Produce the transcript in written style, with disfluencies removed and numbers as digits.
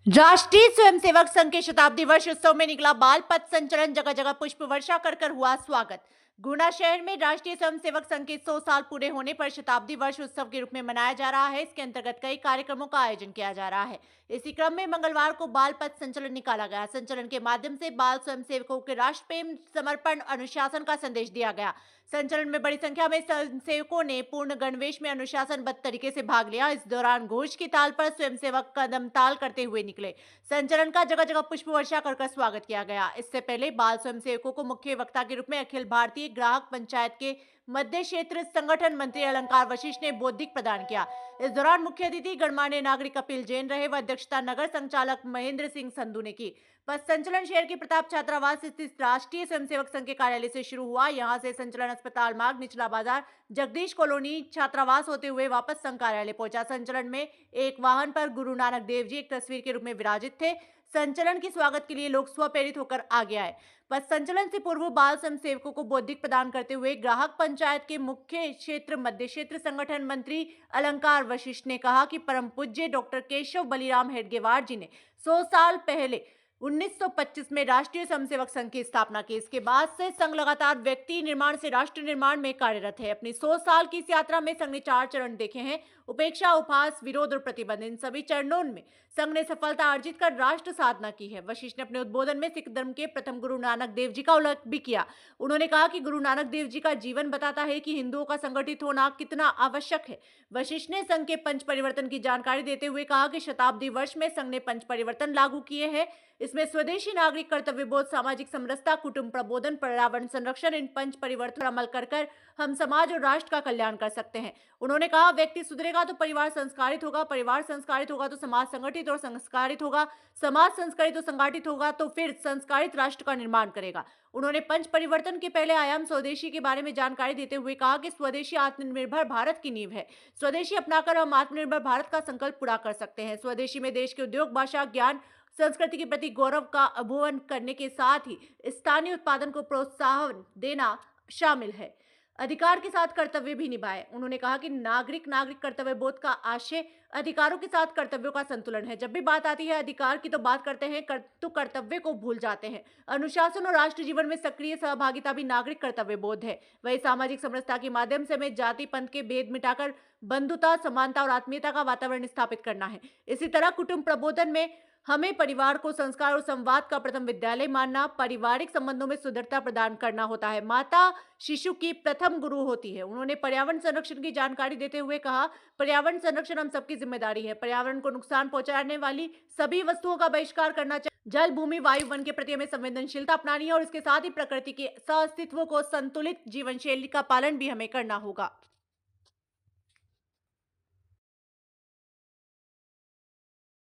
राष्ट्रीय स्वयंसेवक संघ के शताब्दी वर्ष उत्सव में निकला बाल पथ संचलन, जगह जगह पुष्प वर्षा कर हुआ स्वागत। गुना शहर में राष्ट्रीय स्वयंसेवक संघ के 100 साल पूरे होने पर शताब्दी वर्ष उत्सव के रूप में मनाया जा रहा है। इसके अंतर्गत कई कार्यक्रमों का आयोजन किया जा रहा है। इसी क्रम में मंगलवार को बाल पथ संचलन निकाला गया। संचलन के माध्यम से बाल स्वयंसेवकों के राष्ट्र प्रेम, समर्पण, अनुशासन का संदेश दिया गया। संचलन में बड़ी संख्या में स्वयंसेवकों ने पूर्ण गणवेश में अनुशासनबद्ध तरीके से भाग लिया। इस दौरान घोष की ताल पर स्वयंसेवक कदम ताल करते हुए निकले। संचलन का जगह जगह पुष्प वर्षा कर स्वागत किया गया। इससे पहले बाल स्वयंसेवकों को मुख्य वक्ता के रूप में अखिल भारतीय ग्राहक पंचायत के मध्य क्षेत्र संगठन मंत्री अलंकार वशिष्ठ ने बौद्धिक प्रदान किया। इस दौरान मुख्य अतिथि गणमान्य नागरिक कपिल जैन रहे व अध्यक्षता नगर संचालक महेंद्र सिंह संधू ने की। पथ संचलन शहर के प्रताप छात्रावास स्थित राष्ट्रीय स्वयंसेवक संघ के कार्यालय से शुरू हुआ। यहां से संचलन अस्पताल मार्ग, निचला बाजार, जगदीश कॉलोनी, छात्रावास होते हुए वापस संघ कार्यालय पहुंचा। संचलन में एक वाहन पर गुरु नानक देव जी एक तस्वीर के रूप में विराजित थे। संचलन के स्वागत के लिए लोग स्वप्रेरित होकर आगे आए। पथ संचलन से पूर्व बाल स्वयंसेवकों को बौद्धिक प्रदान करते हुए ग्राहक पंचायत के मुख्य क्षेत्र मध्य क्षेत्र संगठन मंत्री अलंकार वशिष्ठ ने कहा कि परम पूज्य डॉक्टर केशव बलिराम हेडगेवार जी ने 100 साल पहले 1925 में राष्ट्रीय स्वयंसेवक संघ की स्थापना की। इसके बाद से संघ लगातार व्यक्ति निर्माण से राष्ट्र निर्माण में कार्यरत है। अपनी 100 साल की इस यात्रा में संघ ने 4 चरण देखे हैं: उपेक्षा, उपहास, विरोध और प्रतिबंध। इन सभी चरणों में संघ ने सफलता अर्जित कर राष्ट्र साधना की है। वशिष्ठ ने अपने उद्बोधन में सिख धर्म के प्रथम गुरु नानक देव जी का उल्लेख भी किया। उन्होंने कहा कि गुरु नानक देव जी का जीवन बताता है कि हिंदुओं का संगठित होना कितना आवश्यक है। वशिष्ठ ने संघ के पंच परिवर्तन की जानकारी देते हुए कहा कि शताब्दी वर्ष में संघ ने पंच परिवर्तन लागू किए हैं। इसमें स्वदेशी नागरिक कर्तव्य बोध, सामाजिक समरसता, कुटुंब प्रबोधन, पर्यावरण संरक्षण, इन पंच परिवर्तन पर अमल कर हम समाज और राष्ट्र का कल्याण कर सकते हैं। उन्होंने कहा, व्यक्ति सुधरेगा तो परिवार संस्कारित होगा, परिवार संस्कारित होगा तो समाज संगठित और संस्कारित होगा, समाज संस्कारित और संगठित होगा तो फिर संस्कारित राष्ट्र का निर्माण करेगा। उन्होंने पंच परिवर्तन के पहले आयाम स्वदेशी के बारे में जानकारी देते हुए कहा कि स्वदेशी आत्मनिर्भर भारत की नींव है। स्वदेशी अपनाकर हम आत्मनिर्भर भारत का संकल्प पूरा कर सकते हैं। स्वदेशी में देश के उद्योग, भाषा, ज्ञान, संस्कृति के प्रति गौरव का अनुभव करने के साथ ही स्थानीय उत्पादन को प्रोत्साहन देना शामिल है। अधिकार के साथ कर्तव्य भी निभाए। उन्होंने कहा कि नागरिक कर्तव्य बोध का आशय अधिकारों के साथ कर्तव्यों का संतुलन है। जब भी बात आती है अधिकार की तो बात करते हैं तो कर्तव्य को भूल जाते हैं। अनुशासन और राष्ट्र जीवन में सक्रिय सहभागिता भी नागरिक कर्तव्य बोध है। वही सामाजिक समरसता के माध्यम से हमें जाति पंथ के भेद मिटाकर बंधुता, समानता और आत्मीयता का वातावरण स्थापित करना है। इसी तरह कुटुंब प्रबोधन में हमें परिवार को संस्कार और संवाद का प्रथम विद्यालय मानना, पारिवारिक संबंधों में सुदृढ़ता प्रदान करना होता है। माता शिशु की प्रथम गुरु होती है। उन्होंने पर्यावरण संरक्षण की जानकारी देते हुए कहा, पर्यावरण संरक्षण हम सबकी जिम्मेदारी है। पर्यावरण को नुकसान पहुंचाने वाली सभी वस्तुओं का बहिष्कार करना चाहिए। जल, भूमि, वायु, वन के प्रति हमें संवेदनशीलता अपनानी है और इसके साथ ही प्रकृति के सहअस्तित्व को संतुलित जीवन शैली का पालन भी हमें करना होगा।